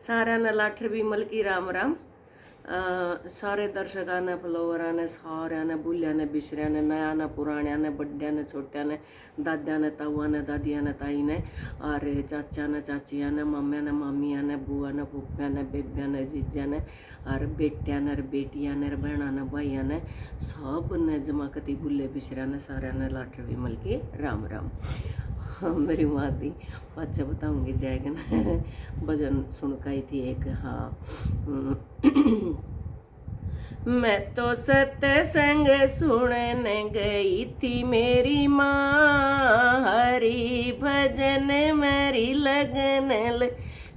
सारा ने लाठर विमल की राम राम। सारे दर्शकों ने फॉलोवरां ने सारे ने भूलिया ने बिछरिया ने नया ने पुराणिया ने बड्डिया ने छोटिया ने दादिया ने ताऊआ ने दादिया ने ताई ने और चाचा ने चाचिया ने मम्मिया ने मामिया ने बुआ ने फूफिया ने बेबिया ने जीजा ने और बेटिया ने बेटिया ने बहना ने भाइया ने सब ने जमा कती भूले बिछरिया ने सारे ने लाठर विमल की राम राम। हाँ मेरी माँ दी अच्छा बताऊँगी जैगन भजन सुनकाई थी एक। हाँ मैं तो सत्संग सुनने गई थी मेरी माँ, हरि भजन मेरी लगन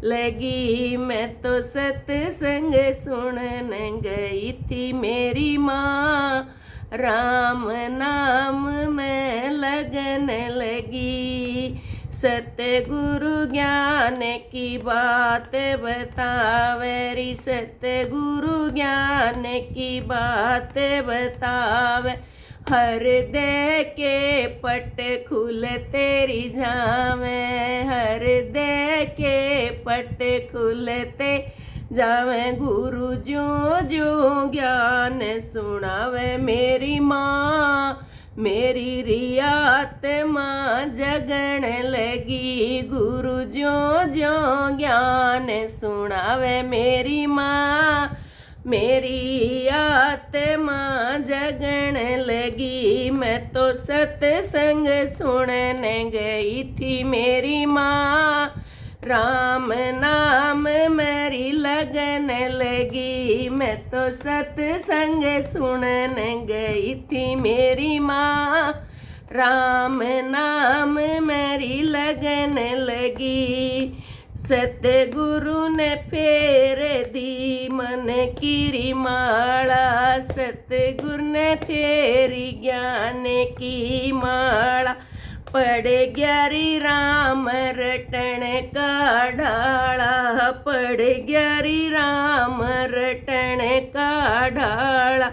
लगी। मैं तो सत्संग सुनने गई थी मेरी माँ, राम नाम में लगन लगी। सतगुरु ज्ञान की बात बतावे री, सतगुरु ज्ञान की बात बतावे। हृदय के पट खुल तेरी जावे, हृदय के पट खुलते जावे। गुरु जो जो ज्ञान सुनावे मेरी माँ, मेरी रियात माँ जगन लगी। गुरु जो जो ज्ञान सुनावे मेरी माँ, मेरी आत्मा जगन लगी। मैं तो सत्संग सुनने गई थी मेरी माँ, राम नाम मेरी लगन लगी। मैं तो सत्संग सुनने गई थी मेरी माँ, राम नाम मेरी लगन लगी। सतगुरु ने फेर दी मन की माला, सतगुरु ने फेरी ज्ञान की माला। पड़ गया री राम रटन का ढाला, पड़ गया री राम रटन का ढाला।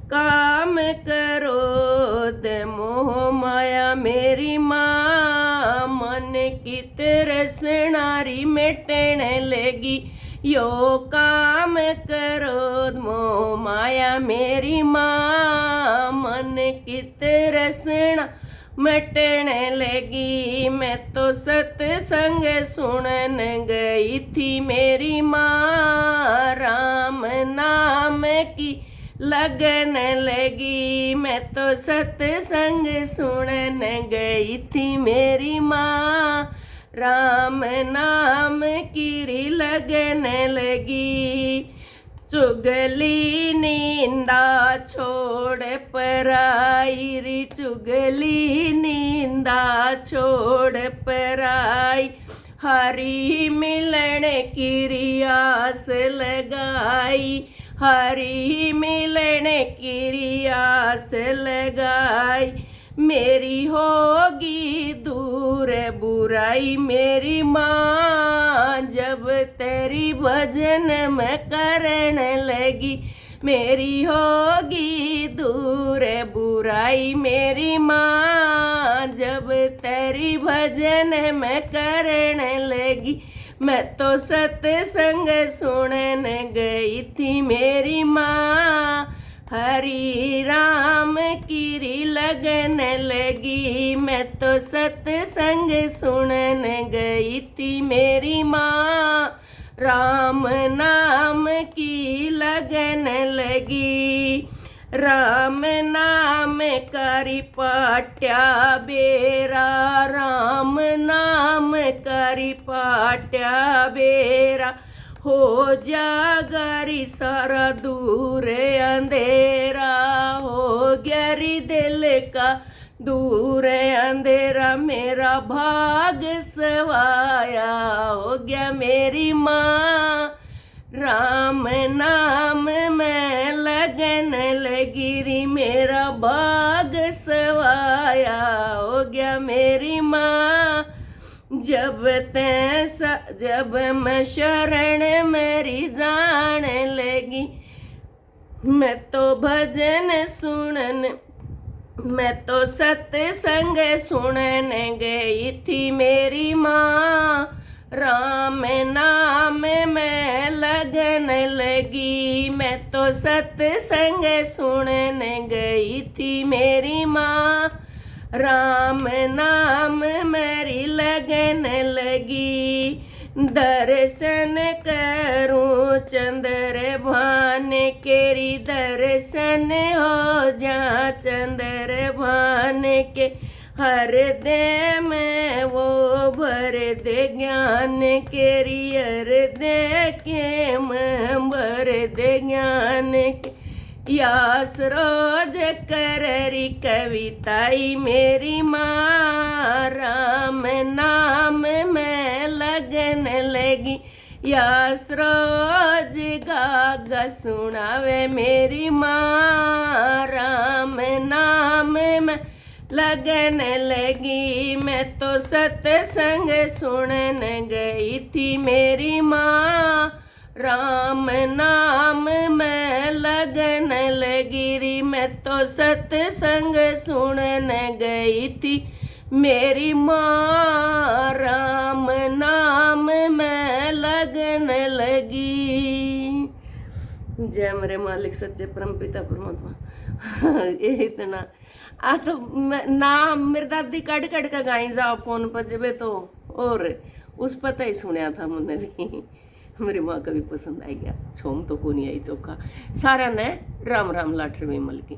काम क्रोध मोह माया मेरी माँ, मन की तरसनारी मिटन लगी। यो काम क्रोध मोह माया मेरी माँ, मन की तरसना मिटन लगी। मैं तो सत्संग सुनन गई थी मेरी माँ, राम नाम की लगन लगी। मैं तो सत्संग सुनन गई थी मेरी माँ, राम नाम की लगन लगी। चुगली निंदा छोड़ पराई री, चुगली निंदा छोड़ पराई। हरि मिलन की रियास लगाई, हरि मिलन की रियास लगाई। मेरी होगी दूर बुराई मेरी माँ, जब तेरी भजन में करण लगी। मेरी होगी दूर बुराई मेरी माँ, जब तेरी भजन में करण लगी। मैं तो सत्संग सुनने गई थी मेरी माँ, हरि राम की लगन लगी। मैं तो सत्संग सुनने गई थी मेरी माँ, राम नाम की लगन लगी। राम नाम करी पाट्या बेरा, राम नाम करी पाट्या बेरा। हो जागरी सारा दूर अंधेरा, हो गया दिल का दूर अंधेरा। मेरा भाग सवाया हो गया मेरी माँ, राम नाम में लगन लगी री। मेरा भाग सवाया हो गया मेरी माँ, जब मैं शरण मेरी जान लगी। मैं तो भजन सुनन, मैं तो सत्संग सुनने गई थी मेरी माँ, राम नाम में लगी। मैं तो सत्संग सुनने गई थी मेरी माँ, राम नाम मेरी लगन लगी। दर्शन करूं चंद्र भान केरी, दर्शन हो जा चंद्र भान के। हृदय में वो भर दे ज्ञान केरी, हृदय के में भर दे ज्ञान के। यास रोज कररी कविताई मेरी माँ, राम नाम में लगन लगी। यास रोज गागा सुनावे मेरी माँ, राम नाम में लगन लगी। मैं तो सत्संग सुनने गई थी मेरी माँ, राम नाम में लगन लगी री। मैं तो सत्संग सुनने गई थी मेरी माँ, राम नाम में लगन लगी। जय मेरे मालिक सच्चे परम पिता परमात्मा। ये इतना आ तो नाम मेरी दादी कट कट का गाई जाओ फोन पर जबे तो, और उस पता ही सुना था मैंने भी। मेरी माँ का भी पसंद आई गया। छोम तो को नहीं आई चोखा। सारा ने राम राम लाठर में मल की।